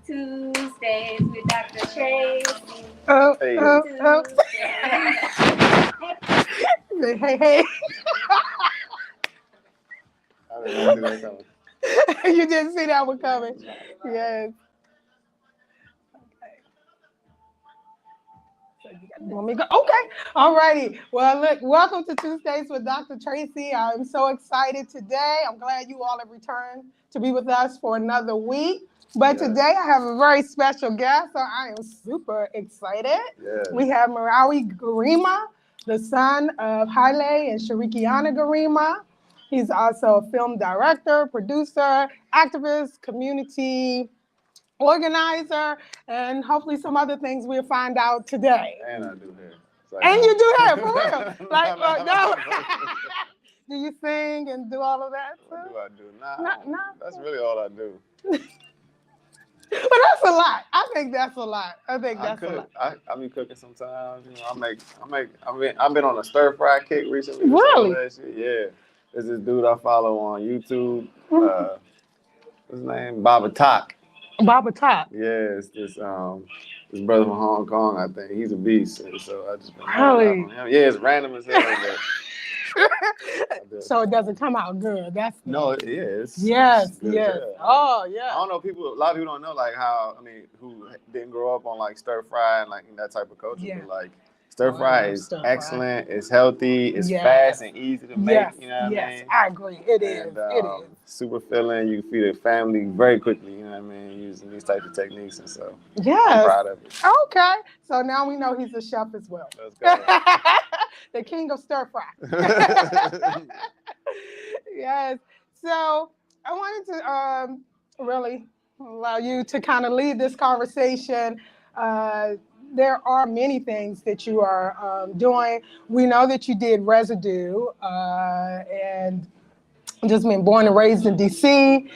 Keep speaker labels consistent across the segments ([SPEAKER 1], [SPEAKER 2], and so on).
[SPEAKER 1] Tuesdays with Dr. Traci.
[SPEAKER 2] Hey.
[SPEAKER 3] Hey.
[SPEAKER 2] I did not see that coming.
[SPEAKER 3] You didn't see that one coming. Yes. You want me to go? Okay. All righty. Well, look, welcome to Tuesdays with Dr. Traci. I'm so excited today. I'm glad you all have returned to be with us for another week. But today I have a very special guest, so I am super excited.
[SPEAKER 2] Yes.
[SPEAKER 3] We have Marawi Garima, the son of Haile and Sharikiana Garima. He's also a film director, producer, activist, community organizer, and hopefully some other things we'll find out today.
[SPEAKER 2] And I do hair. Like,
[SPEAKER 3] and you do hair, for real.
[SPEAKER 2] no.
[SPEAKER 3] Do you sing and do all of that?
[SPEAKER 2] What do I do?
[SPEAKER 3] No.
[SPEAKER 2] That's really all I do.
[SPEAKER 3] But that's a lot. I think that's a lot. I
[SPEAKER 2] be cooking sometimes. You know, I've been on a stir fry kick recently.
[SPEAKER 3] Really?
[SPEAKER 2] Yeah. There's this dude I follow on YouTube. What's his name? Baba Talk.
[SPEAKER 3] Baba Talk.
[SPEAKER 2] Yeah, it's this brother from Hong Kong, I think. He's a beast. And so I just been
[SPEAKER 3] really?
[SPEAKER 2] Yeah, it's random as hell.
[SPEAKER 3] So it doesn't come out good.
[SPEAKER 2] No, it is.
[SPEAKER 3] Yes.
[SPEAKER 2] Yeah.
[SPEAKER 3] Oh, yeah.
[SPEAKER 2] I don't know a lot of people don't know like who didn't grow up on like stir fry and like that type of culture.
[SPEAKER 3] Yeah.
[SPEAKER 2] But like stir fry is excellent, it's healthy, it's fast and easy to make.
[SPEAKER 3] Yes.
[SPEAKER 2] You know what I mean?
[SPEAKER 3] I agree. It is.
[SPEAKER 2] Super filling, you can feed a family very quickly, you know what I mean, using these types of techniques, and so I'm proud of it.
[SPEAKER 3] Okay. So now we know he's a chef as well.
[SPEAKER 2] Let's go.
[SPEAKER 3] The king of stir fry. Yes. So I wanted to really allow you to kind of lead this conversation. There are many things that you are doing. We know that you did Residue and just being born and raised in DC,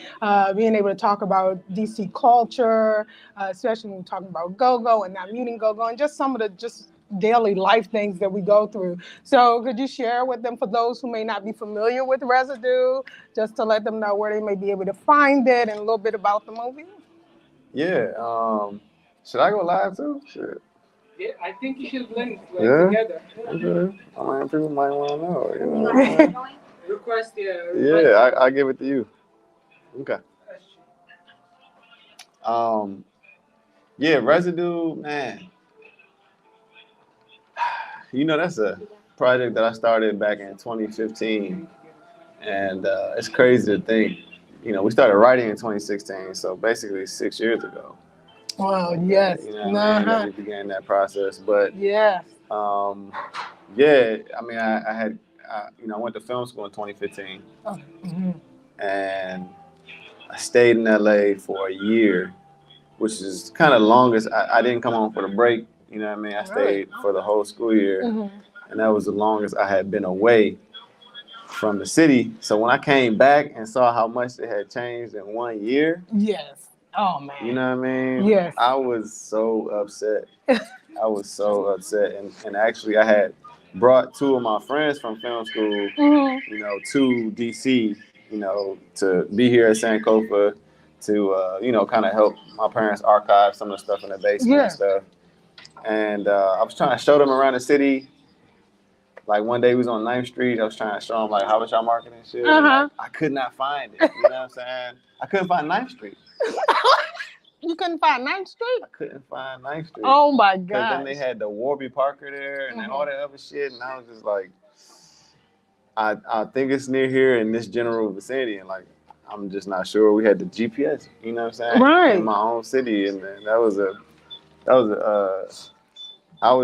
[SPEAKER 3] being able to talk about DC culture, especially when we're talking about go-go and not muting go-go, and just some of the daily life things that we go through. So could you share with them, for those who may not be familiar with Residue, just to let them know where they may be able to find it and a little bit about the movie?
[SPEAKER 2] Yeah. Should I go live too? Shit.
[SPEAKER 4] Yeah, I think you should blend together.
[SPEAKER 2] Okay. I mean, people might want to know. You know?
[SPEAKER 4] Request,
[SPEAKER 2] Yeah, I give it to you. Okay. Yeah, Residue, man. You know, that's a project that I started back in 2015, and it's crazy to think. You know, we started writing in 2016, so basically 6 years ago.
[SPEAKER 3] Wow. Yes.
[SPEAKER 2] You know what I mean? That we began that process, but
[SPEAKER 3] yeah.
[SPEAKER 2] I mean, I had. I went to film school in 2015, and I stayed in LA for a year, which is kind of longest. I didn't come home for the break, you know what I mean? I stayed for the whole school year, and that was the longest I had been away from the city. So when I came back and saw how much it had changed in 1 year.
[SPEAKER 3] Yes. Oh, man.
[SPEAKER 2] You know what I mean?
[SPEAKER 3] Yes.
[SPEAKER 2] I was so upset. And actually I had brought two of my friends from film school, you know, to DC, you know, to be here at Sankofa to, you know, kind of help my parents archive some of the stuff in the basement and stuff. And I was trying to show them around the city. Like one day we was on 9th Street. I was trying to show them like how was y'all marketing and shit. Like, I could not find it. You know what I'm saying? I couldn't find 9th Street.
[SPEAKER 3] You couldn't find 9th Street?
[SPEAKER 2] I couldn't find 9th Street.
[SPEAKER 3] Oh my God.
[SPEAKER 2] Because then they had the Warby Parker there and then all that other shit. And I was just like, I think it's near here in this general vicinity. And like, I'm just not sure. We had the GPS, you know what I'm saying?
[SPEAKER 3] Right.
[SPEAKER 2] In my own city. And then I was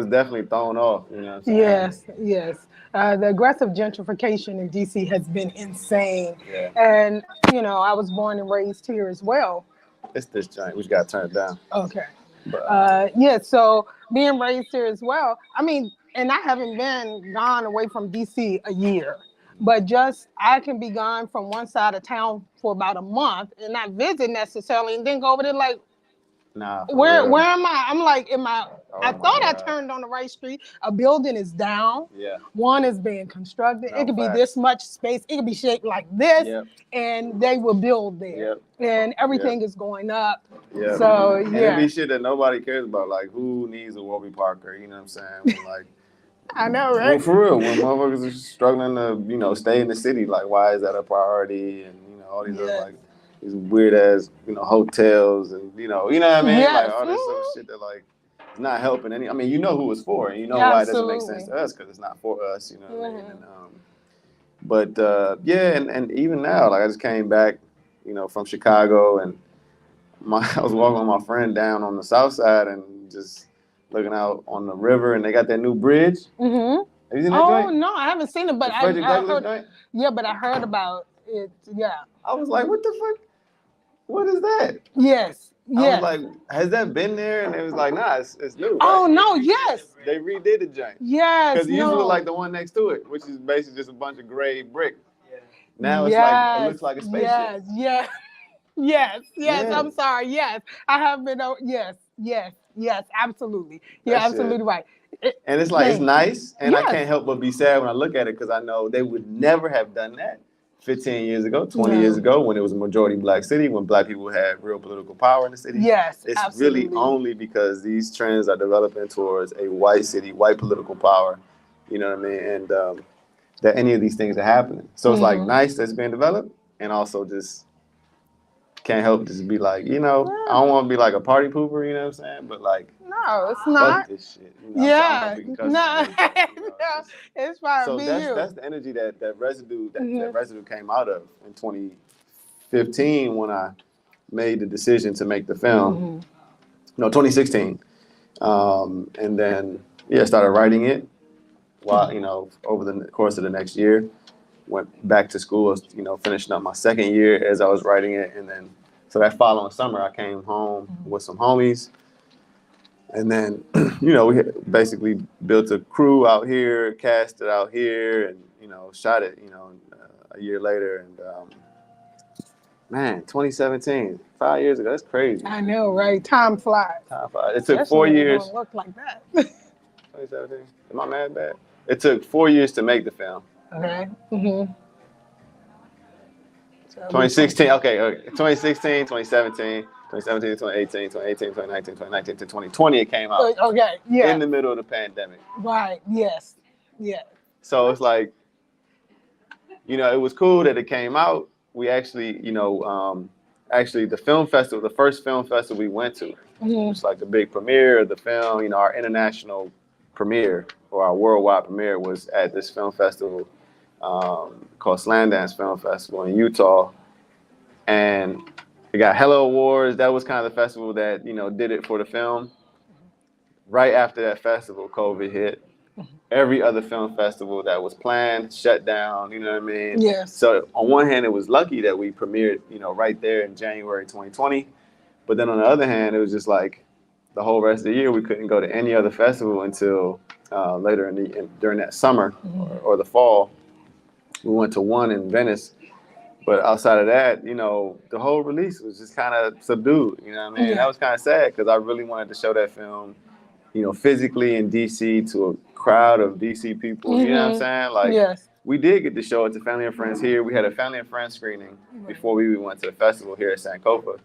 [SPEAKER 2] definitely thrown off, you know what I'm saying?
[SPEAKER 3] Yes. The aggressive gentrification in DC has been insane.
[SPEAKER 2] Yeah.
[SPEAKER 3] And, you know, I was born and raised here as well.
[SPEAKER 2] It's this joint. We just got to turn it down.
[SPEAKER 3] Okay.
[SPEAKER 2] But,
[SPEAKER 3] so being raised here as well, I mean, and I haven't been gone away from DC a year, but just I can be gone from one side of town for about a month and not visit necessarily and then go over there like,
[SPEAKER 2] nah,
[SPEAKER 3] where am I? I'm like, am I
[SPEAKER 2] Oh
[SPEAKER 3] I
[SPEAKER 2] my
[SPEAKER 3] thought I
[SPEAKER 2] God.
[SPEAKER 3] turned on the right street. A building is down.
[SPEAKER 2] Yeah.
[SPEAKER 3] One is being constructed.
[SPEAKER 2] No,
[SPEAKER 3] It could be
[SPEAKER 2] facts.
[SPEAKER 3] this much space. It could be shaped like this,
[SPEAKER 2] Yep.
[SPEAKER 3] and they will build there.
[SPEAKER 2] Yep.
[SPEAKER 3] And everything is going up.
[SPEAKER 2] Yeah.
[SPEAKER 3] So
[SPEAKER 2] And it be shit that nobody cares about. Like, who needs a Warby Parker? You know what I'm saying? When, like,
[SPEAKER 3] I know,
[SPEAKER 2] well,
[SPEAKER 3] right?
[SPEAKER 2] for real, when motherfuckers are struggling to, you know, stay in the city, like, why is that a priority? And, you know, all these other, like, these weird ass, you know, hotels and, you know what I mean?
[SPEAKER 3] Yes.
[SPEAKER 2] Like, all this other shit that, like, it's not helping any. I mean, you know who it's for, and you know why it doesn't make sense to us because it's not for us, you know what I mean? And, yeah, and even now, like, I just came back, you know, from Chicago, and I was walking with my friend down on the south side and just looking out on the river, and they got that new bridge.
[SPEAKER 3] Mm-hmm.
[SPEAKER 2] Have you seen that
[SPEAKER 3] Oh
[SPEAKER 2] joint?
[SPEAKER 3] no, I haven't seen it, but
[SPEAKER 2] The Frederick
[SPEAKER 3] I
[SPEAKER 2] Douglass
[SPEAKER 3] heard.
[SPEAKER 2] joint?
[SPEAKER 3] Yeah, but I heard about it. Yeah.
[SPEAKER 2] I was like, what the fuck? What is that?
[SPEAKER 3] Yes.
[SPEAKER 2] I
[SPEAKER 3] Yes.
[SPEAKER 2] was like, has that been there? And it was like, nah, it's new. Right?
[SPEAKER 3] Oh no! Yes.
[SPEAKER 2] They redid the joint.
[SPEAKER 3] Yes.
[SPEAKER 2] Because it used to
[SPEAKER 3] No.
[SPEAKER 2] look like the one next to it, which is basically just a bunch of gray brick.
[SPEAKER 4] Yeah.
[SPEAKER 2] Now it's like, it looks like a spaceship.
[SPEAKER 3] Yes. Yes. Yes. Yes.
[SPEAKER 2] Yeah.
[SPEAKER 3] I'm sorry. Yes. I have been. Yes. Yes. Yes. Absolutely. You're
[SPEAKER 2] That's
[SPEAKER 3] absolutely
[SPEAKER 2] it.
[SPEAKER 3] right.
[SPEAKER 2] And it's like, it's nice, and I
[SPEAKER 3] Yes.
[SPEAKER 2] can't help but be sad when I look at it because I know they would never have done that 15 years ago, 20 years ago, when it was a majority black city, when black people had real political power in the city.
[SPEAKER 3] Yes.
[SPEAKER 2] It's
[SPEAKER 3] absolutely.
[SPEAKER 2] really only because these trends are developing towards a white city, white political power, you know what I mean? And that any of these things are happening. So it's like nice that's being developed, and also just can't help just be like, you know, I don't want to be like a party pooper, you know what I'm saying? But like,
[SPEAKER 3] No, it's
[SPEAKER 2] fuck
[SPEAKER 3] not.
[SPEAKER 2] this shit. You know,
[SPEAKER 3] Yeah.
[SPEAKER 2] I'm
[SPEAKER 3] No.
[SPEAKER 2] sorry, I'm not being
[SPEAKER 3] No. It's fine.
[SPEAKER 2] so
[SPEAKER 3] Be
[SPEAKER 2] that's
[SPEAKER 3] you.
[SPEAKER 2] the energy that residue that residue came out of in 2015 when I made the decision to make the film. No, 2016, and then started writing it while over the course of the next year. Went back to school, finishing up my second year as I was writing it, and then so that following summer I came home with some homies. And then, we basically built a crew out here, cast it out here, and, shot it, a year later. And, man, 2017, 5 years ago, that's crazy.
[SPEAKER 3] I know, right? Time flies.
[SPEAKER 2] Time flies. It took
[SPEAKER 3] Especially
[SPEAKER 2] 4
[SPEAKER 3] when it
[SPEAKER 2] years.
[SPEAKER 3] don't look like that.
[SPEAKER 2] 2017? Am I mad bad? It took 4 years to make the film.
[SPEAKER 3] Okay.
[SPEAKER 2] 2016, okay. 2016, 2017, 2018, 2019, 2019 to 2020, it came out.
[SPEAKER 3] Okay, yeah.
[SPEAKER 2] In the middle of the pandemic.
[SPEAKER 3] Right, yes. Yeah.
[SPEAKER 2] So it's like, it was cool that it came out. We actually, actually the film festival, the first film festival we went to, it's like the big premiere of the film, our international premiere or our worldwide premiere was at this film festival called Slamdance Film Festival in Utah. And it got hella awards. That was kind of the festival that, did it for the film. Right after that festival, COVID hit. Every other film festival that was planned shut down, you know what I mean?
[SPEAKER 3] Yes.
[SPEAKER 2] So on one hand, it was lucky that we premiered, right there in January 2020. But then on the other hand, it was just like the whole rest of the year, we couldn't go to any other festival until later during that summer or the fall. We went to one in Venice. But outside of that, the whole release was just kind of subdued, you know what I mean?
[SPEAKER 3] Yeah.
[SPEAKER 2] That was kind of sad because I really wanted to show that film, physically in DC to a crowd of DC people, you know what I'm saying? Like,
[SPEAKER 3] yes.
[SPEAKER 2] We did get to show it to family and friends here. We had a family and friends screening before we even went to the festival here at Sankofa.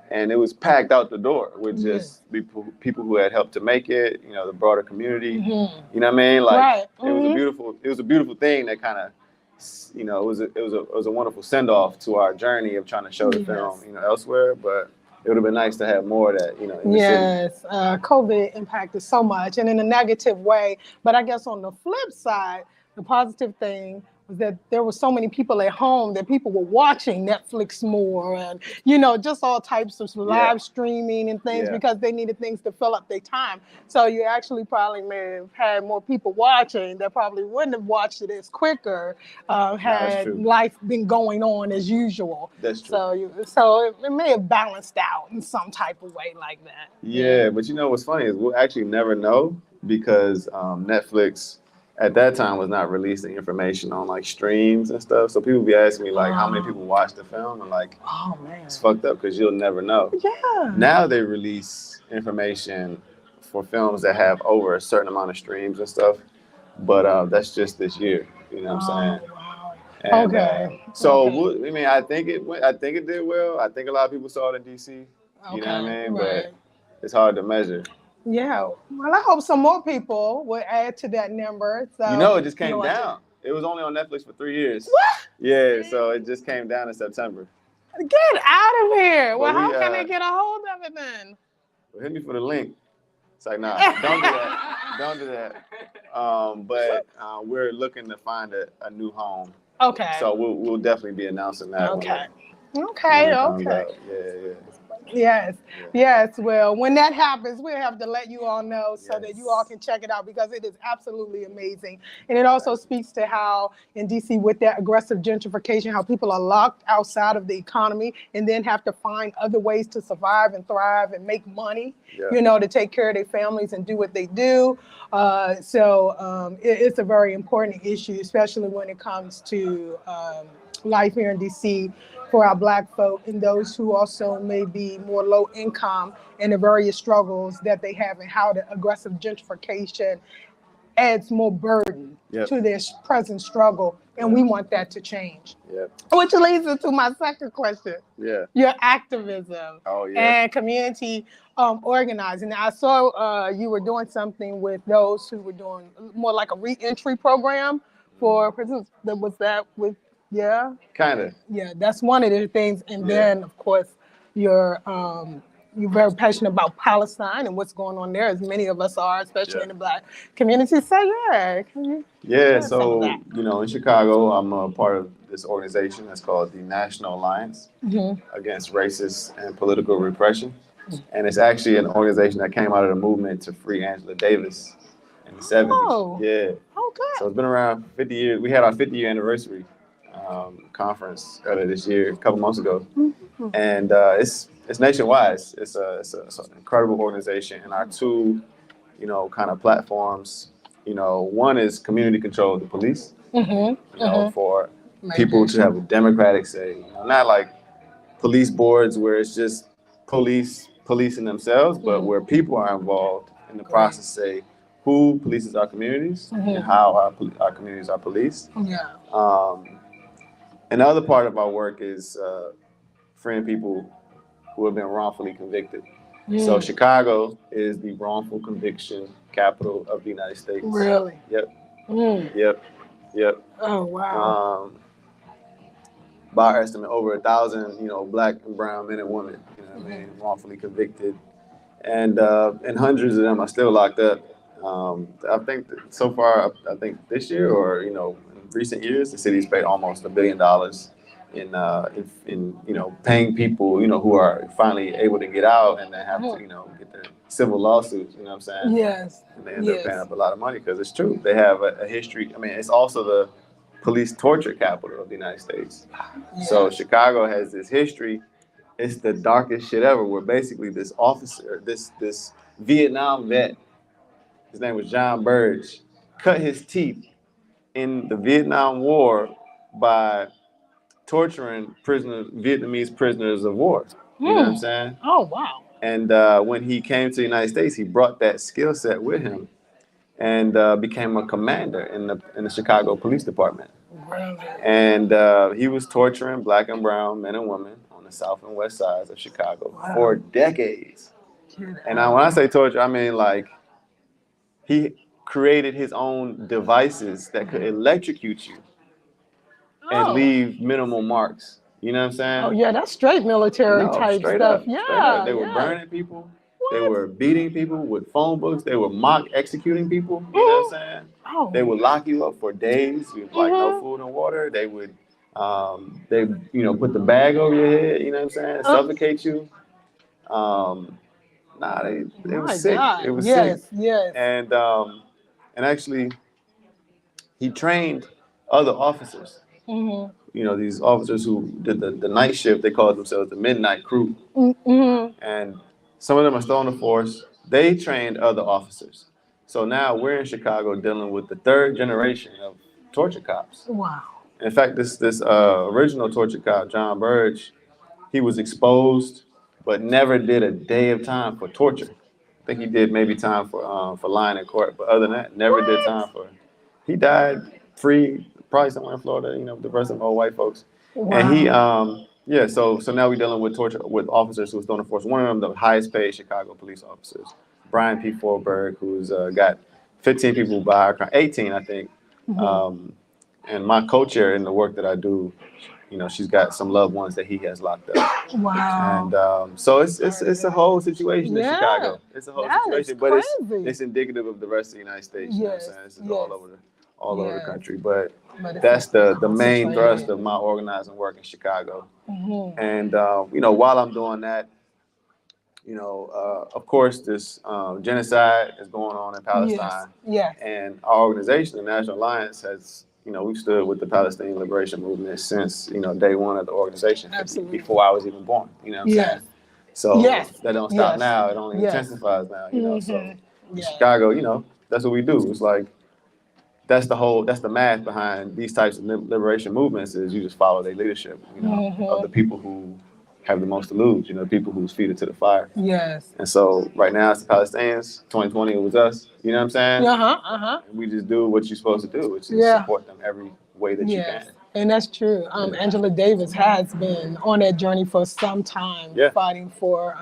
[SPEAKER 2] And it was packed out the door with just people who had helped to make it, the broader community. You know what I mean? Like, it was a beautiful thing that kind of, it was a wonderful send off to our journey of trying to show the film, elsewhere. But it would have been nice to have more of that, in the city.
[SPEAKER 3] COVID impacted so much and in a negative way. But I guess on the flip side, the positive thing was that there were so many people at home that people were watching Netflix more and, just all types of live streaming and things because they needed things to fill up their time. So you actually probably may have had more people watching that probably wouldn't have watched it as quicker had life been going on as usual.
[SPEAKER 2] That's true.
[SPEAKER 3] So it may have balanced out in some type of way like that.
[SPEAKER 2] Yeah, but what's funny is we'll actually never know because Netflix at that time was not releasing information on like streams and stuff. So people be asking me like how many people watched the film and like,
[SPEAKER 3] oh man,
[SPEAKER 2] it's fucked up because you'll never know.
[SPEAKER 3] Yeah.
[SPEAKER 2] Now they release information for films that have over a certain amount of streams and stuff. But that's just this year. You know what I'm saying?
[SPEAKER 3] Wow.
[SPEAKER 2] And
[SPEAKER 3] Okay.
[SPEAKER 2] so
[SPEAKER 3] Okay.
[SPEAKER 2] I mean, I think it did well. I think a lot of people saw it in DC. You know what I mean?
[SPEAKER 3] Right.
[SPEAKER 2] But it's hard to measure.
[SPEAKER 3] Yeah. Well, I hope some more people will add to that number. So
[SPEAKER 2] You know, it just
[SPEAKER 3] you
[SPEAKER 2] came
[SPEAKER 3] know,
[SPEAKER 2] down. It was only on Netflix for 3 years.
[SPEAKER 3] What?
[SPEAKER 2] Yeah, so it just came down in September.
[SPEAKER 3] Get out of here. Well,
[SPEAKER 2] But
[SPEAKER 3] how can they get a hold of it then?
[SPEAKER 2] Hit me for the link. It's like, nah, don't do that. Don't do that. But we're looking to find a new home.
[SPEAKER 3] Okay.
[SPEAKER 2] So we'll definitely be announcing that.
[SPEAKER 3] Okay.
[SPEAKER 2] When
[SPEAKER 3] Okay.
[SPEAKER 2] it comes
[SPEAKER 3] Okay.
[SPEAKER 2] out. Yeah.
[SPEAKER 3] Yes. Yes. Well, when that happens, we'll have to let you all know so that
[SPEAKER 2] Yes.
[SPEAKER 3] you all can check it out because it is absolutely amazing. And it also speaks to how in DC with that aggressive gentrification, how people are locked outside of the economy and then have to find other ways to survive and thrive and make money, you know, to take care of their families and do what they do. It's a very important issue, especially when it comes to life here in DC for our Black folk and those who also may be more low income and the various struggles that they have and how the aggressive gentrification adds more burden to their present struggle. And we want that to change. Which leads us to my second question. Your activism and community organizing. Now, I saw you were doing something with those who were doing more like a re-entry program for prisons. Was that with,
[SPEAKER 2] Kind of.
[SPEAKER 3] Yeah, that's one of the things. And then, of course, you're very passionate about Palestine and what's going on there, as many of us are, especially in the Black community. So, can you
[SPEAKER 2] so, you know, in Chicago, I'm a part of this organization that's called the National Alliance Against Racist and Political Repression. And it's actually an organization that came out of the movement to free Angela Davis in the 70s.
[SPEAKER 3] Okay.
[SPEAKER 2] So it's been around 50 years. We had our 50-year anniversary conference earlier this year, a couple months ago, and it's nationwide. It's an incredible organization, and our two, you know, kind of platforms. You know, one is community control of the police. You know, for people to have a democratic say. You know, not like police boards where it's just policing themselves, but where people are involved in the process. Say who polices our communities and how our communities are policed. Another part of our work is freeing people who have been wrongfully convicted. So Chicago is the wrongful conviction capital of the United States.
[SPEAKER 3] Really?
[SPEAKER 2] Yep.
[SPEAKER 3] Oh, wow.
[SPEAKER 2] By our estimate, over 1,000, you know, Black and brown men and women, you know what I mean, wrongfully convicted. And hundreds of them are still locked up. I think that so far, I think this year or, you know, in recent years, the city's paid almost $1 billion in you know, paying people, you know, who are finally able to get out and then have to, you know, get their civil lawsuits, you know what I'm saying? And they end up paying up a lot of money because it's true. They have a history. I mean, it's also the police torture capital of the United States. So Chicago has this history. It's the darkest shit ever, where basically this officer, this Vietnam vet, his name was John Burge, cut his teeth in the Vietnam War by torturing Vietnamese prisoners of war. You know what I'm saying?
[SPEAKER 3] Oh, wow.
[SPEAKER 2] And when he came to the United States, he brought that skill set with him and became a commander in the Chicago Police Department.
[SPEAKER 3] Really?
[SPEAKER 2] And he was torturing Black and brown men and women on the south and west sides of Chicago for decades. And when I say torture, I mean like he created his own devices that could electrocute you and leave minimal marks. You know what I'm saying?
[SPEAKER 3] Oh, yeah, that's straight military type
[SPEAKER 2] straight
[SPEAKER 3] stuff.
[SPEAKER 2] Up, straight up. They were burning people. They were beating people with phone books. They were mock executing people. You know what I'm saying? They would lock you up for days with like no food and water. They would, put the bag over your head. You know what I'm saying? Suffocate you. It was sick.
[SPEAKER 3] God.
[SPEAKER 2] It was sick.
[SPEAKER 3] Yes.
[SPEAKER 2] And actually, he trained other officers. You know, these officers who did the night shift, they called themselves the midnight crew. And some of them are still on the force. They trained other officers. So now we're in Chicago dealing with the third generation of torture cops.
[SPEAKER 3] Wow.
[SPEAKER 2] In fact, this original torture cop, John Burge, he was exposed, but never did a day of time for torture. think he did maybe time for lying in court, but other than that, never did time for. He died free, probably somewhere in Florida, you know, the rest of all white folks.
[SPEAKER 3] Wow.
[SPEAKER 2] And he, yeah, so now we're dealing with torture with officers who's thrown the force. One of them, the highest paid Chicago police officers, Brian P. Forberg, who's got 15 people by our crime, 18, I think. And my co-chair in the work that I do, you know, she's got some loved ones that he has locked up.
[SPEAKER 3] Wow.
[SPEAKER 2] And so it's a whole situation in
[SPEAKER 3] Yeah.
[SPEAKER 2] Chicago. It's a whole
[SPEAKER 3] That is
[SPEAKER 2] situation, but
[SPEAKER 3] crazy.
[SPEAKER 2] it's indicative of the rest of the United States. You know what I'm
[SPEAKER 3] Yes,
[SPEAKER 2] saying? This is
[SPEAKER 3] yes.
[SPEAKER 2] all over the
[SPEAKER 3] Yes.
[SPEAKER 2] country. But
[SPEAKER 3] But it's
[SPEAKER 2] that's the main
[SPEAKER 3] concentrated.
[SPEAKER 2] thrust of my organizing work in Chicago.
[SPEAKER 3] Mhm.
[SPEAKER 2] And you know, while I'm doing that, you know, of course, this genocide is going on in Palestine.
[SPEAKER 3] Yes.
[SPEAKER 2] And our organization, the National Alliance, has, you know, we've stood with the Palestinian Liberation Movement since, you know, day one of the organization,
[SPEAKER 3] Absolutely.
[SPEAKER 2] before I was even born. You know what I'm
[SPEAKER 3] Yes.
[SPEAKER 2] saying? So
[SPEAKER 3] Yes.
[SPEAKER 2] that don't stop
[SPEAKER 3] Yes.
[SPEAKER 2] now. It only
[SPEAKER 3] Yes.
[SPEAKER 2] intensifies now. You know, so in
[SPEAKER 3] Yes.
[SPEAKER 2] Chicago, you know, that's what we do. It's like that's the math behind these types of liberation movements. Is you just follow their leadership. You know, of the people who have the most to lose. You know, the people whose feet are to the fire.
[SPEAKER 3] Yes.
[SPEAKER 2] And so right now it's the Palestinians. 2020 it was us. You know what I'm saying? And we just do what you're supposed to do, which is support them every way that you can.
[SPEAKER 3] And that's true. Angela Davis has been on that journey for some time, fighting for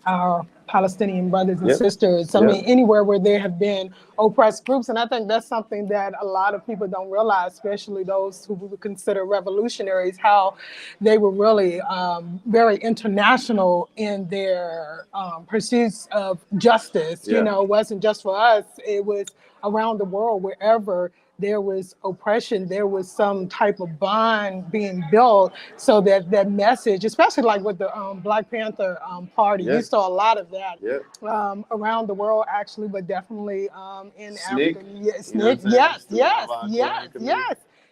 [SPEAKER 3] our Palestinian brothers and sisters. I mean, anywhere where there have been oppressed groups. And I think that's something that a lot of people don't realize, especially those who we would consider revolutionaries, how they were really very international in their pursuits of justice. You know, it wasn't just for us, it was around the world, wherever there was oppression, there was some type of bond being built, so that that message, especially like with the Black Panther Party, you saw a lot of that around the world, actually, but definitely in Africa.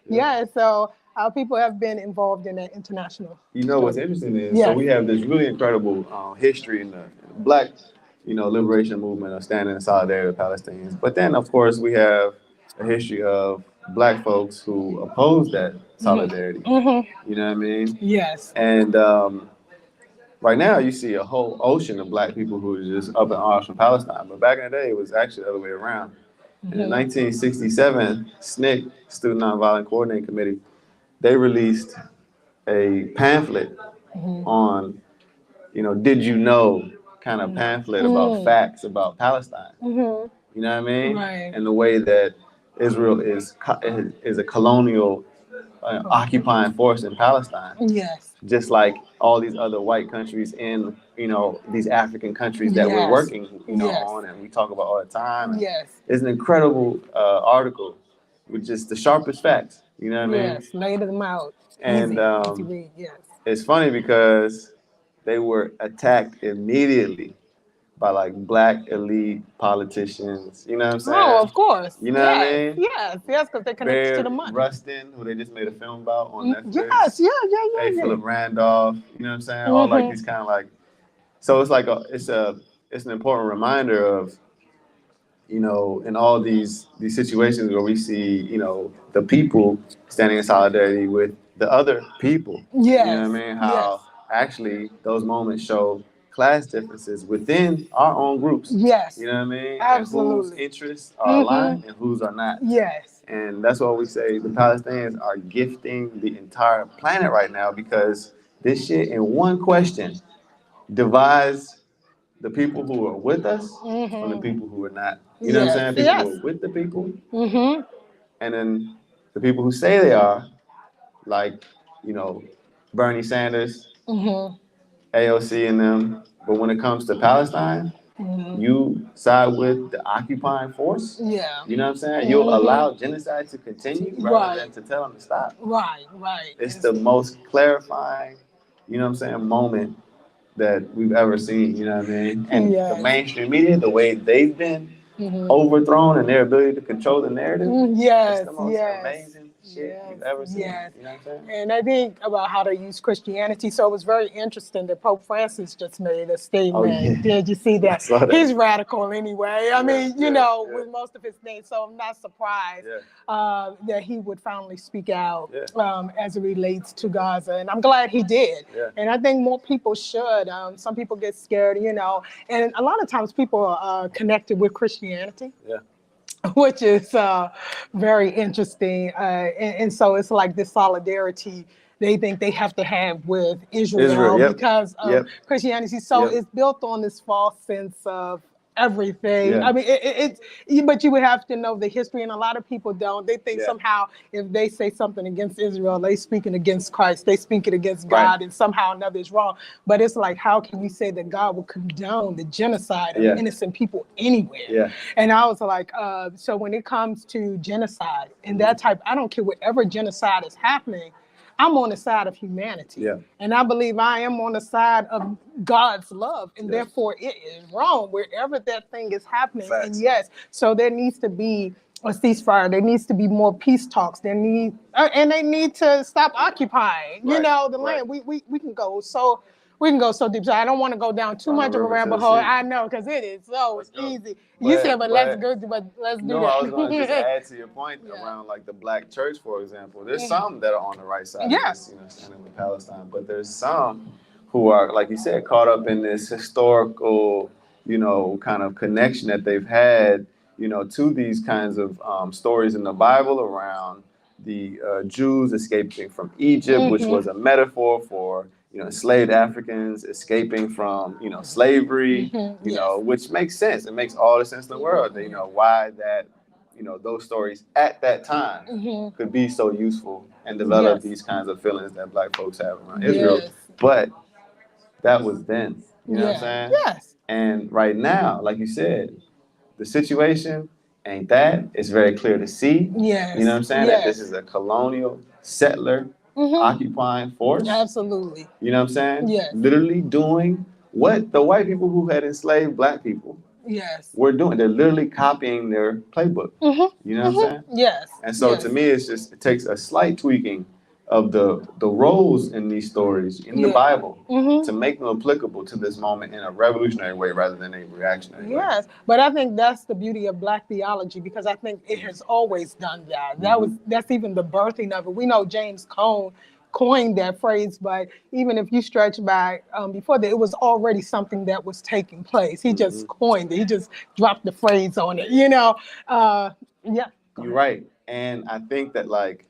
[SPEAKER 3] Yes. So how people have been involved in that international.
[SPEAKER 2] You know what's interesting is, so we have this really incredible history in the Black, you know, liberation movement of standing in solidarity with Palestinians. But then, of course, we have a history of Black folks who oppose that solidarity. You know what I mean?
[SPEAKER 3] Yes.
[SPEAKER 2] And right now, you see a whole ocean of Black people who are just up in arms from Palestine. But back in the day, it was actually the other way around. In 1967, SNCC, Student Nonviolent Coordinating Committee, they released a pamphlet on, you know, did you know, kind of pamphlet about facts about Palestine. You know what I mean?
[SPEAKER 3] Right.
[SPEAKER 2] And the way that Israel is a colonial occupying force in Palestine.
[SPEAKER 3] Yes.
[SPEAKER 2] Just like all these other white countries in, you know, these African countries that we're working, you know, on and we talk about all the time. It's an incredible article with just the sharpest facts. You know what I mean?
[SPEAKER 3] Yes, laid them out.
[SPEAKER 2] And
[SPEAKER 3] easy read,
[SPEAKER 2] it's funny because they were attacked immediately by like Black elite politicians. You know what I'm saying?
[SPEAKER 3] Oh, of course.
[SPEAKER 2] You know what I mean?
[SPEAKER 3] Yes, because they connect to the money.
[SPEAKER 2] Rustin, who they just made a film about on Netflix.
[SPEAKER 3] Yes, yeah.
[SPEAKER 2] Philip Randolph. You know what I'm saying? All like these kind of like. So it's like it's an important reminder of, you know, in all these situations where we see, you know, the people standing in solidarity with the other people. You know what I mean? How actually those moments show class differences within our own groups.
[SPEAKER 3] Yes.
[SPEAKER 2] You know what I mean?
[SPEAKER 3] Absolutely.
[SPEAKER 2] And whose interests are aligned and whose are not.
[SPEAKER 3] Yes.
[SPEAKER 2] And that's why we say the Palestinians are gifting the entire planet right now, because this shit in one question divides the people who are with us from the people who are not. You know what I'm saying? People who are with the people. And then the people who say they are, like, you know, Bernie Sanders, AOC and them. But when it comes to Palestine, you side with the occupying force.
[SPEAKER 3] Yeah.
[SPEAKER 2] You know what I'm saying? You'll allow genocide to continue rather than to tell them to stop.
[SPEAKER 3] Right.
[SPEAKER 2] It's the most clarifying, you know what I'm saying, moment that we've ever seen, you know what I mean? And the mainstream media, the way they've been overthrown and their ability to control the narrative, it's the most amazing shit you've ever seen.
[SPEAKER 3] Yes.
[SPEAKER 2] You know what I'm saying?
[SPEAKER 3] And I think about how they use Christianity. So it was very interesting that Pope Francis just made a statement.
[SPEAKER 2] Oh, yeah.
[SPEAKER 3] Did you see
[SPEAKER 2] I
[SPEAKER 3] that?
[SPEAKER 2] saw that.
[SPEAKER 3] He's radical anyway. I mean, you
[SPEAKER 2] yeah,
[SPEAKER 3] know,
[SPEAKER 2] yeah.
[SPEAKER 3] with most of his things. So I'm not surprised
[SPEAKER 2] Yeah.
[SPEAKER 3] that he would finally speak out
[SPEAKER 2] Yeah.
[SPEAKER 3] as it relates to Gaza. And I'm glad he did.
[SPEAKER 2] Yeah.
[SPEAKER 3] And I think more people should. Some people get scared, you know. And a lot of times people are connected with Christianity.
[SPEAKER 2] Yeah.
[SPEAKER 3] Which is very interesting. And so it's like this solidarity they think they have to have with Israel
[SPEAKER 2] Yep.
[SPEAKER 3] because of Christianity. So it's built on this false sense of everything.
[SPEAKER 2] Yeah.
[SPEAKER 3] I mean, but you would have to know the history, and a lot of people don't. They think somehow if they say something against Israel, they speaking against Christ, they speaking against God, and somehow another is wrong. But it's like, how can we say that God will condone the genocide of innocent people anywhere?
[SPEAKER 2] Yeah.
[SPEAKER 3] And I was like, so when it comes to genocide and that type, I don't care whatever genocide is happening, I'm on the side of humanity.
[SPEAKER 2] Yeah.
[SPEAKER 3] And I believe I am on the side of God's love. And therefore it is wrong wherever that thing is happening.
[SPEAKER 2] Facts.
[SPEAKER 3] And yes, so there needs to be a ceasefire. There needs to be more peace talks. They need to stop occupying, you know, the land. We can go so deep. So I don't want to go down too much of a rabbit hole. I know, because it is so easy. You said, let's do that.
[SPEAKER 2] No, I was going to just add to your point around like the black church, for example. There's some that are on the right side of this, you know, standing with Palestine, but there's some who are, like you said, caught up in this historical, you know, kind of connection that they've had, you know, to these kinds of stories in the Bible around the Jews escaping from Egypt, which was a metaphor for, you know, enslaved Africans escaping from, you know, slavery, you know, which makes sense. It makes all the sense in the world, you know, why that, you know, those stories at that time could be so useful and develop these kinds of feelings that black folks have around Israel. But that was then, you know what I'm saying?
[SPEAKER 3] Yes.
[SPEAKER 2] And right now, like you said, the situation ain't that. It's very clear to see.
[SPEAKER 3] Yes.
[SPEAKER 2] You know what I'm saying? That this is a colonial settler occupying force.
[SPEAKER 3] Absolutely.
[SPEAKER 2] You know what I'm saying?
[SPEAKER 3] Yes.
[SPEAKER 2] Literally doing what the white people who had enslaved black people were doing. They're literally copying their playbook. You know what I'm saying?
[SPEAKER 3] Yes.
[SPEAKER 2] And so to me, it takes a slight tweaking of the roles in these stories in the Bible to make them applicable to this moment in a revolutionary way rather than a reactionary way.
[SPEAKER 3] Yes, but I think that's the beauty of black theology, because I think it has always done that. That's even the birthing of it. We know James Cone coined that phrase, but even if you stretch back before that, it was already something that was taking place. He just coined it. He just dropped the phrase on it, you know?
[SPEAKER 2] You're right. And I think that, like,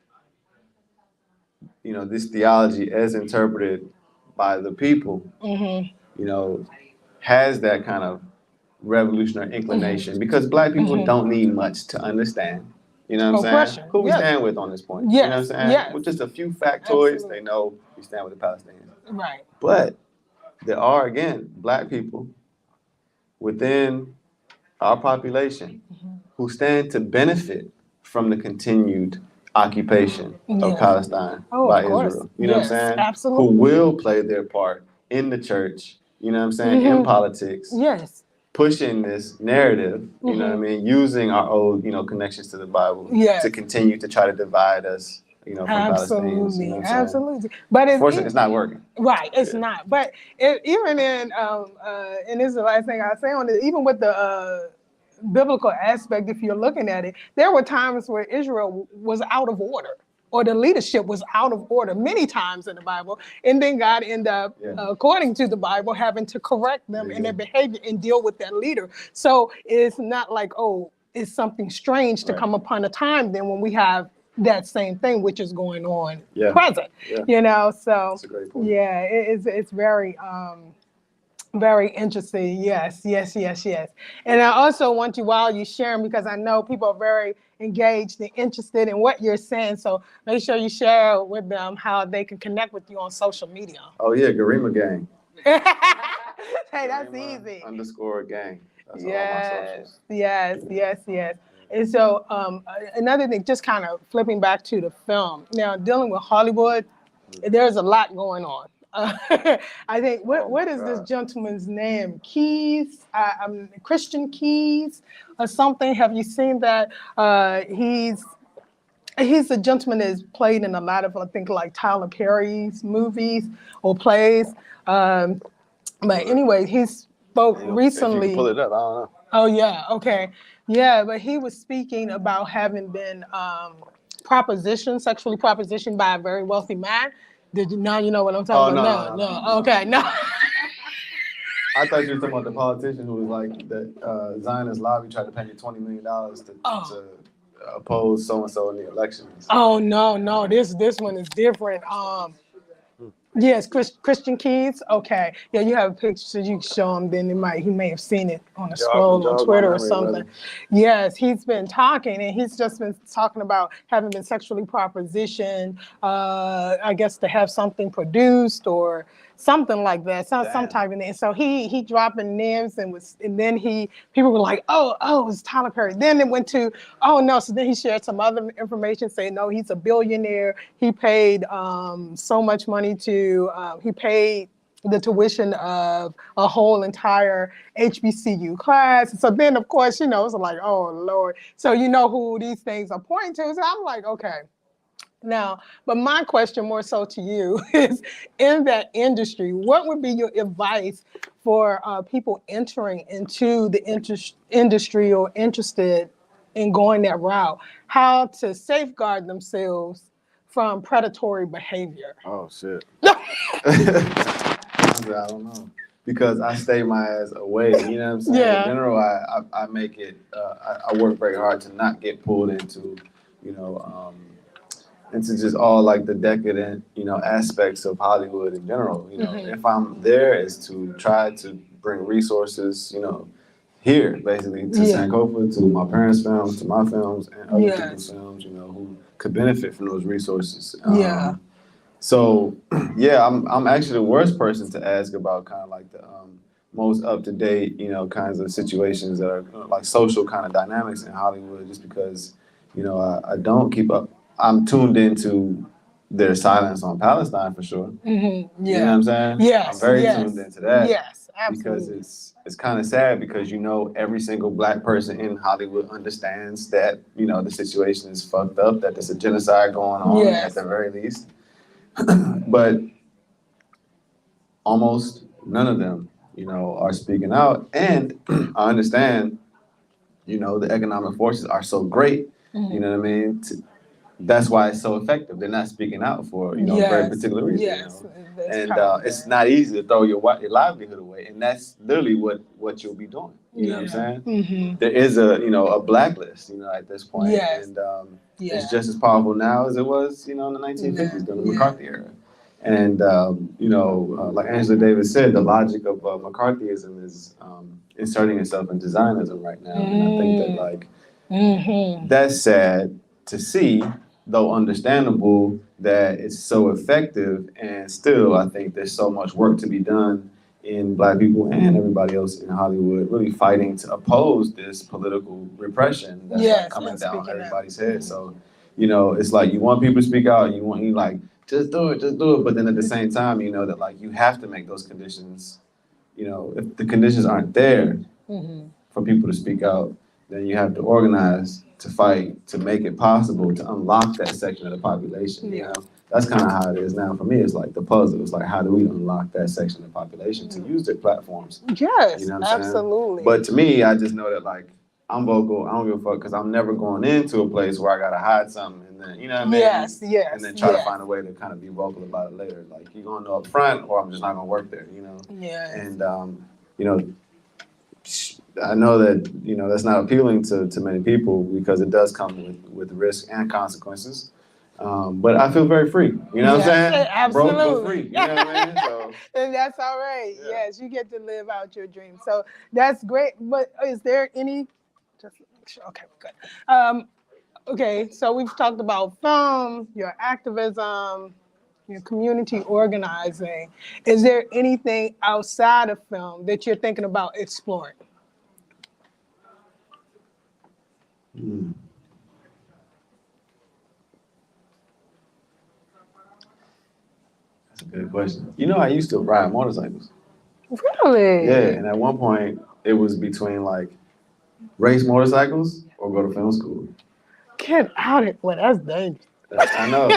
[SPEAKER 2] you know, this theology as interpreted by the people, you know, has that kind of revolutionary inclination because black people don't need much to understand. You know what I'm saying? Who we stand with on this point. You know what I'm saying? With just a few factoids, they know we stand with the Palestinians.
[SPEAKER 3] Right.
[SPEAKER 2] But there are, again, black people within our population who stand to benefit from the continued occupation of Palestine by Israel. You know what I'm saying?
[SPEAKER 3] Absolutely.
[SPEAKER 2] Who will play their part in the church, you know what I'm saying, in politics.
[SPEAKER 3] Yes.
[SPEAKER 2] Pushing this narrative, you know what I mean, using our old, you know, connections to the Bible to continue to try to divide us, you know, from Palestinians. You know what I'm saying?
[SPEAKER 3] But
[SPEAKER 2] unfortunately, it's not working.
[SPEAKER 3] Right, it's not. But even in and this is the last thing I say on it, even with the biblical aspect, if you're looking at it, there were times where Israel was out of order, or the leadership was out of order many times in the Bible, and then God ended up, according to the Bible, having to correct them in their behavior and deal with that leader. So it's not like, oh, it's something strange to come upon a time then when we have that same thing, which is going on present, you know. So
[SPEAKER 2] that's a great point.
[SPEAKER 3] It's very very interesting. Yes. And I also want you, while you're sharing, because I know people are very engaged and interested in what you're saying, so make sure you share with them how they can connect with you on social media.
[SPEAKER 2] Oh yeah, Garima Gang.
[SPEAKER 3] Hey, that's easy.
[SPEAKER 2] _gang. That's all my socials.
[SPEAKER 3] Yes. And so another thing, just kind of flipping back to the film. Now, dealing with Hollywood, there's a lot going on. I think, what is this gentleman's name? Keys, Christian Keys or something? Have you seen that? He's He's a gentleman that's played in a lot of, I think, like Tyler Perry's movies or plays. But anyway, he spoke
[SPEAKER 2] If you can
[SPEAKER 3] recently.
[SPEAKER 2] pull it up, I don't know.
[SPEAKER 3] Oh yeah, okay, yeah. But he was speaking about having been sexually propositioned by a very wealthy man. Did you now you know what I'm talking about? No. Okay, no.
[SPEAKER 2] I thought you were talking about the politician who was like the Zionist lobby tried to pay me $20 million to oppose so and so in the elections.
[SPEAKER 3] Oh no, this one is different. Yes, Christian Keys. Okay, yeah, you have a picture so you can show him. Then he may have seen it on a scroll on Twitter or something. Yes, he's been talking, and he's just been talking about having been sexually propositioned. I guess to have something produced or something like that, some type of name. So he dropping names and then people were like, oh, it's Tyler Perry. Then it went to, oh no, so then he shared some other information saying no, he's a billionaire. He paid so much money he paid the tuition of a whole entire HBCU class. So then of course, it's like, oh Lord. So you know who these things are pointing to. So I'm like, okay. Now, but my question more so to you is, in that industry, what would be your advice for people entering into the industry or interested in going that route? How to safeguard themselves from predatory behavior?
[SPEAKER 2] Oh shit. I don't know. Because I stay my ass away, you know what I'm saying?
[SPEAKER 3] Yeah.
[SPEAKER 2] In general, I make it, I work very hard to not get pulled into, into just all like the decadent, aspects of Hollywood in general. If I'm there, is to try to bring resources, here basically to Sankofa, to my parents' films, to my films, and other people's films, who could benefit from those resources. So yeah, I'm actually the worst person to ask about kind of like the most up to date, kinds of situations that are like social kind of dynamics in Hollywood, just because, I don't keep up. I'm tuned into their silence on Palestine for sure.
[SPEAKER 3] Mm-hmm. Yeah.
[SPEAKER 2] You know what I'm saying?
[SPEAKER 3] Yes.
[SPEAKER 2] I'm very tuned into that.
[SPEAKER 3] Yes, absolutely.
[SPEAKER 2] Because it's kind of sad because every single black person in Hollywood understands that the situation is fucked up, that there's a genocide going on at the very least. But almost none of them, are speaking out. And I understand, the economic forces are so great. You know what I mean? That's why it's so effective. They're not speaking out for a very particular reason. And it's not easy to throw your livelihood away, and that's literally what you'll be doing. You know what I'm saying? Mm-hmm. There is a blacklist, at this point, and it's just as powerful now as it was, in the 1950s during the McCarthy era. And like Angela Davis said, the logic of McCarthyism is inserting itself into Zionism right now, and I think that that's sad to see, though understandable that it's so effective, and still I think there's so much work to be done in Black people and everybody else in Hollywood really fighting to oppose this political repression that's coming down on everybody's head. So, it's like you want people to speak out, and you like, just do it. But then at the same time, that like you have to make those conditions, if the conditions aren't there for people to speak out, then you have to organize to fight to make it possible to unlock that section of the population. That's kind of how it is now for me. It's like the puzzle. It's like, how do we unlock that section of the population to use their platforms?
[SPEAKER 3] Yes,
[SPEAKER 2] you know what I'm
[SPEAKER 3] absolutely.
[SPEAKER 2] Saying? But to me, I just know that like I'm vocal. I don't give a fuck because I'm never going into a place where I gotta hide something and then I mean.
[SPEAKER 3] Yes.
[SPEAKER 2] And then try to find a way to kind of be vocal about it later. Like you're gonna know up front, or I'm just not gonna work there.
[SPEAKER 3] Yeah.
[SPEAKER 2] And I know that that's not appealing to many people because it does come with risk and consequences. But I feel very free. You know what I'm saying?
[SPEAKER 3] Absolutely.
[SPEAKER 2] Broke but free. You know what I mean? So,
[SPEAKER 3] and that's all right. Yeah. Yes, you get to live out your dreams. So that's great. But is there any? Just make sure. Okay, good. Okay, so we've talked about film, your activism, your community organizing. Is there anything outside of film that you're thinking about exploring?
[SPEAKER 2] That's a good question. I used to ride motorcycles.
[SPEAKER 3] Really?
[SPEAKER 2] Yeah, and at one point it was between like race motorcycles or go to film school.
[SPEAKER 3] Get out of it. Well, that's dangerous.
[SPEAKER 2] I know.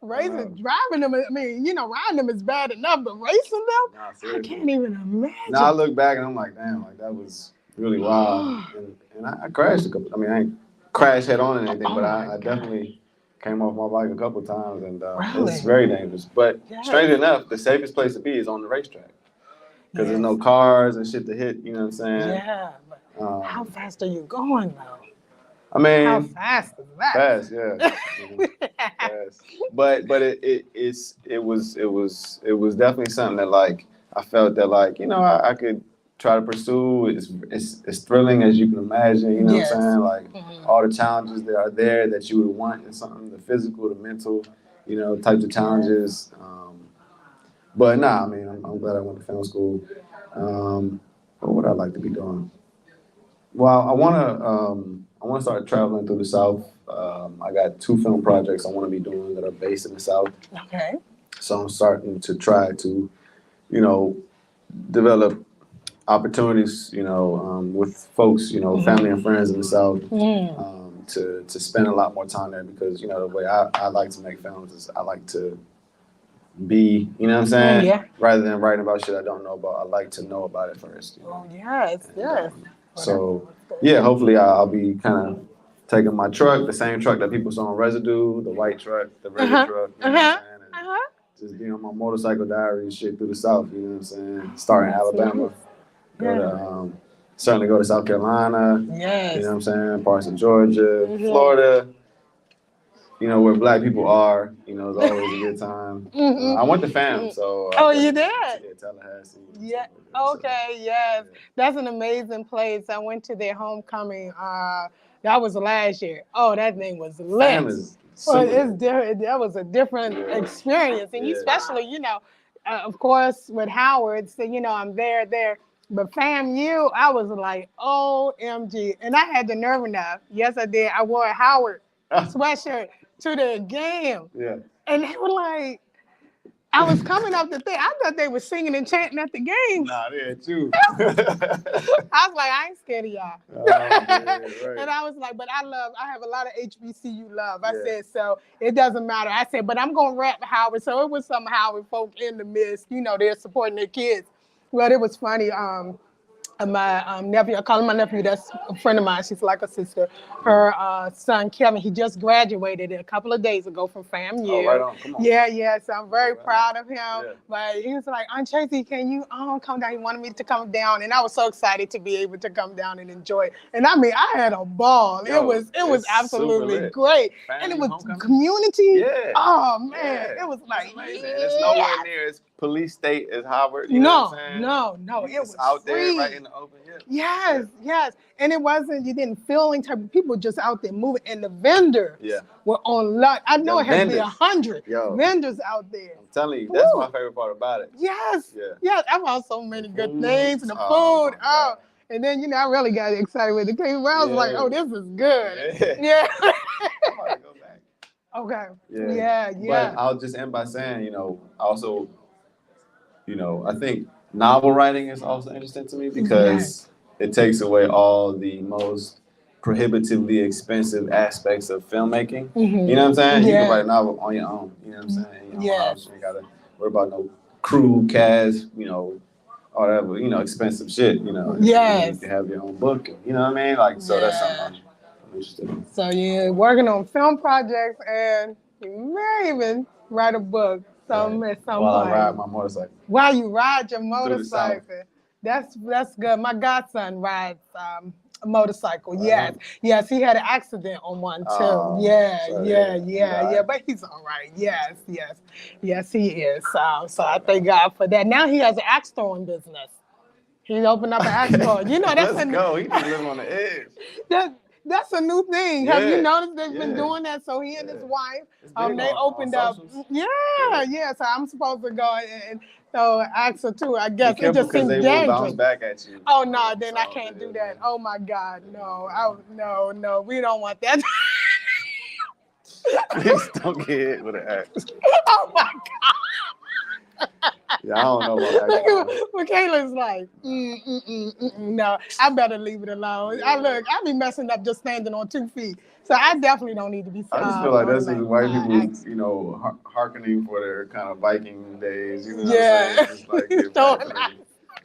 [SPEAKER 3] Racing, driving them, I mean, riding them is bad enough, but racing them?
[SPEAKER 2] Nah,
[SPEAKER 3] I
[SPEAKER 2] seriously.
[SPEAKER 3] can't even imagine.
[SPEAKER 2] Now I look back and I'm like, damn, like that was really wild. And I crashed a couple. I mean, I ain't crashed head on or anything, but I definitely came off my bike a couple times, and it's very dangerous. But strange enough, the safest place to be is on the racetrack because there's no cars and shit to hit. You know what I'm saying?
[SPEAKER 3] Yeah. But how fast are you going though?
[SPEAKER 2] I mean,
[SPEAKER 3] how fast is that?
[SPEAKER 2] Fast, yeah. Fast. But it was definitely something that like I felt that like I could try to pursue. It's thrilling as you can imagine. You know what I'm saying? Like all the challenges that are there that you would want in something, the physical, the mental, types of challenges. But nah, I mean, I'm glad I went to film school. What would I like to be doing? Well, I want to start traveling through the South. I got 2 film projects I want to be doing that are based in the South.
[SPEAKER 3] Okay.
[SPEAKER 2] So I'm starting to try to, develop opportunities, with folks, family and friends in the South, to spend a lot more time there because, the way I like to make films is I like to be, you know what I'm saying?
[SPEAKER 3] Yeah.
[SPEAKER 2] Rather than writing about shit I don't know about, I like to know about it first.
[SPEAKER 3] Oh, yes, yes.
[SPEAKER 2] So, yeah, hopefully I'll be kind of taking my truck, the same truck that people saw on Residue, the white truck, the red truck, you know what I'm saying? And just being on my motorcycle diary and shit through the South, you know what I'm saying? Starting in Alabama, certainly go to South Carolina, you know what I'm saying? Parts of Georgia, Florida, where black people are, is always a good time. I went to FAM, so.
[SPEAKER 3] Oh, you did?
[SPEAKER 2] Yeah, Tallahassee.
[SPEAKER 3] Yeah. Okay. Yes. That's an amazing place. I went to their homecoming. That was last year. Oh, that thing was lit.
[SPEAKER 2] FAM is
[SPEAKER 3] that was a different experience, and especially, of course, with Howard. So, I'm there. But FAMU, I was like, OMG, and I had the nerve enough. Yes, I did. I wore a Howard sweatshirt to the game.
[SPEAKER 2] Yeah.
[SPEAKER 3] And they were like, I was coming up the thing. I thought they were singing and chanting at the game.
[SPEAKER 2] Nah, they had you.
[SPEAKER 3] I was like, I ain't scared of y'all.
[SPEAKER 2] Right.
[SPEAKER 3] And I was like, but I have a lot of HBCU love. I said, so it doesn't matter. I said, but I'm going to rap Howard. So it was some Howard folk in the midst, they're supporting their kids. Well, it was funny. My nephew, I call him my nephew, that's a friend of mine. She's like a sister. Her son, Kevin, he just graduated a couple of days ago from FAMU.
[SPEAKER 2] Oh, right on. Come on.
[SPEAKER 3] Yeah. So I'm very proud of him. Yeah. But he was like, Aunt Tracy, can you come down? He wanted me to come down. And I was so excited to be able to come down and enjoy it. And I mean, I had a ball. It was absolutely great. And it was community.
[SPEAKER 2] Yeah.
[SPEAKER 3] Oh, man. It was like,
[SPEAKER 2] it's nowhere near as police state as Howard. You know what I'm saying?
[SPEAKER 3] No. It was
[SPEAKER 2] out
[SPEAKER 3] free.
[SPEAKER 2] There right in the open.
[SPEAKER 3] Yeah. Yes. And it wasn't, you didn't feel any type of people just out there moving. And the vendors were on luck. I know it has to be 100 vendors out there.
[SPEAKER 2] I'm telling you, that's my favorite part about it.
[SPEAKER 3] Yes. Yeah. Yes. I found so many good things and the food. And then, I really got excited with the cake. I was like, oh, this is good. Yeah.
[SPEAKER 2] I want to go back.
[SPEAKER 3] Okay.
[SPEAKER 2] Yeah. But I'll just end by saying, also, I think novel writing is also interesting to me because it takes away all the most prohibitively expensive aspects of filmmaking. You know what I'm saying? You can write a novel on your own. You know what I'm saying? In your own house. You ain't gotta worry about no crew, cast, all that, expensive shit. You can have your own book. You know what I mean? Like, so that's something I'm interested in.
[SPEAKER 3] So you're working on film projects and you may even write a book. While
[SPEAKER 2] I ride my motorcycle.
[SPEAKER 3] While you ride your motorcycle. That's good. My godson rides a motorcycle. Yes. He had an accident on one too. Yeah. But he's all right. Yes, he is. So I thank God for that. Now he has an axe throwing business. He's opened up an axe store. That's
[SPEAKER 2] Let's go. He just living on the edge.
[SPEAKER 3] That's a new thing. Have you noticed they've been doing that? So he and his wife, they opened up. So I'm supposed to go and throw an axle too. I guess it just seems dangerous.
[SPEAKER 2] They will bounce back at you.
[SPEAKER 3] Oh no, then I can't do that. Oh my God, no. No, we don't want that.
[SPEAKER 2] Please don't get hit with an axe.
[SPEAKER 3] Oh my God.
[SPEAKER 2] Yeah, I don't know about
[SPEAKER 3] Look
[SPEAKER 2] that.
[SPEAKER 3] at Michaela's like, no, I better leave it alone. I be messing up just standing on 2 feet. So I definitely don't need to be.
[SPEAKER 2] I just feel like that's just white people,
[SPEAKER 3] acts.
[SPEAKER 2] you know, hearkening for their kind of Viking days. You know what
[SPEAKER 3] Yeah.
[SPEAKER 2] I'm saying? Just like get back to
[SPEAKER 3] Throwing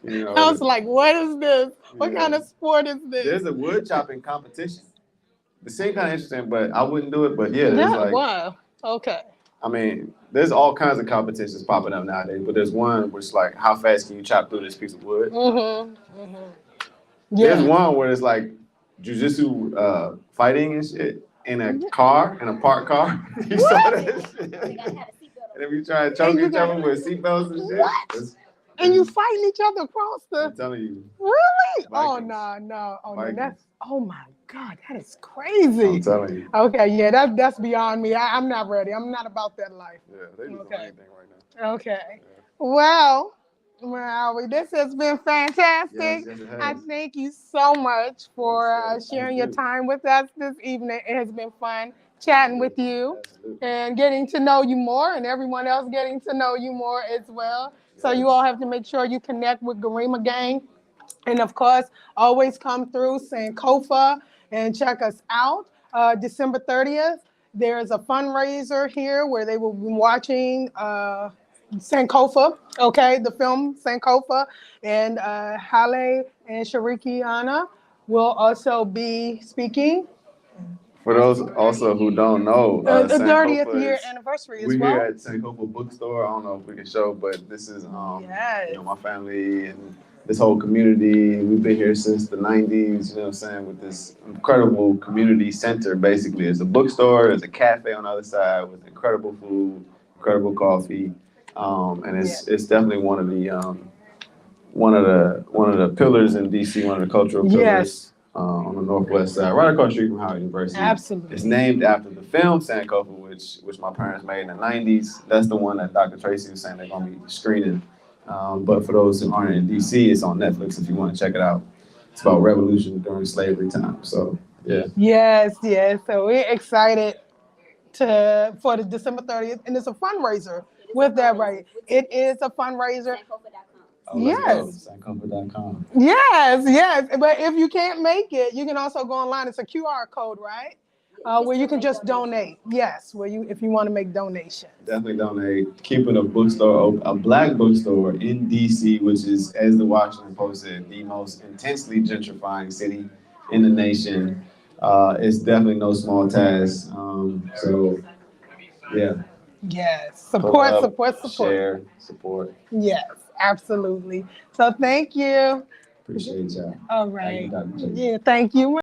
[SPEAKER 2] the, you know.
[SPEAKER 3] I was like, what is this? What
[SPEAKER 2] Yeah.
[SPEAKER 3] kind of sport is this?
[SPEAKER 2] There's a wood chopping competition. It seemed kind of interesting, but I wouldn't do it. But yeah, there's like,
[SPEAKER 3] wow. Okay.
[SPEAKER 2] I mean, there's all kinds of competitions popping up nowadays. But there's one which like, how fast can you chop through this piece of wood?
[SPEAKER 3] Yeah.
[SPEAKER 2] There's one where it's like jujitsu fighting and shit in a car, in a parked car. You saw that shit? And if you try to choke each other with seatbelts and shit.
[SPEAKER 3] What? And you fighting each other across the.
[SPEAKER 2] I'm telling you.
[SPEAKER 3] Really? Oh
[SPEAKER 2] Vikings.
[SPEAKER 3] no. Oh no,
[SPEAKER 2] Vikings.
[SPEAKER 3] that's. Oh my God, that is crazy.
[SPEAKER 2] I'm telling you.
[SPEAKER 3] Okay, yeah, that's beyond me. I'm not ready. I'm not about that life.
[SPEAKER 2] Yeah, they just
[SPEAKER 3] Okay.
[SPEAKER 2] don't anything right now.
[SPEAKER 3] Okay.
[SPEAKER 2] Yeah.
[SPEAKER 3] Well, this has been fantastic.
[SPEAKER 2] Yes, it has.
[SPEAKER 3] I thank you so much for
[SPEAKER 2] Yes,
[SPEAKER 3] sharing
[SPEAKER 2] thank
[SPEAKER 3] your
[SPEAKER 2] you.
[SPEAKER 3] time with us this evening. It has been fun chatting with you
[SPEAKER 2] Absolutely.
[SPEAKER 3] and getting to know you more, and everyone else getting to know you more as well. So
[SPEAKER 2] Yes.
[SPEAKER 3] you all have to make sure you connect with Garima Gang. And of course, always come through Sankofa and check us out. December 30th, there's a fundraiser here where they will be watching Sankofa, okay, the film Sankofa, and Halle and Sharikiana will also be speaking.
[SPEAKER 2] For those also who don't know,
[SPEAKER 3] The 30th
[SPEAKER 2] Sankofa
[SPEAKER 3] year
[SPEAKER 2] is-
[SPEAKER 3] anniversary as
[SPEAKER 2] we're
[SPEAKER 3] well.
[SPEAKER 2] here at Sankofa Bookstore. I don't know if we can show, but this is
[SPEAKER 3] Yes.
[SPEAKER 2] you know, my family and this whole community. We've been here since the 90s, you know what I'm saying, with this incredible community center. Basically, it's a bookstore, there's a cafe on the other side with incredible food, incredible coffee, and it's definitely one of the pillars in DC, one of the cultural pillars.
[SPEAKER 3] Yes.
[SPEAKER 2] On the northwest side, right across the street from Howard University.
[SPEAKER 3] Absolutely.
[SPEAKER 2] It's named after the film Sankofa, which my parents made in the 90s. That's the one that Dr. Traci was saying they're going to be screening. But for those who aren't in DC, it's on Netflix if you want to check it out. It's about revolution during slavery time. So, yeah.
[SPEAKER 3] Yes. So we're excited for the December 30th, and it's a fundraiser with that, right? It is a fundraiser.
[SPEAKER 2] Oh, let's
[SPEAKER 3] Yes.
[SPEAKER 2] go. Sankofa.com.
[SPEAKER 3] Yes. But if you can't make it, you can also go online. It's a QR code, right? Where you can just donate. Yes, if you want to make donations.
[SPEAKER 2] Definitely donate. Keeping a bookstore, a black bookstore in DC, which is, as the Washington Post said, the most intensely gentrifying city in the nation. It's definitely no small task. So, yeah.
[SPEAKER 3] Yes.
[SPEAKER 2] Support.
[SPEAKER 3] Support.
[SPEAKER 2] Share, support.
[SPEAKER 3] Yes, absolutely. So thank you.
[SPEAKER 2] Appreciate y'all.
[SPEAKER 3] All right.
[SPEAKER 2] Thank you, Dr. J.
[SPEAKER 3] Yeah, thank you.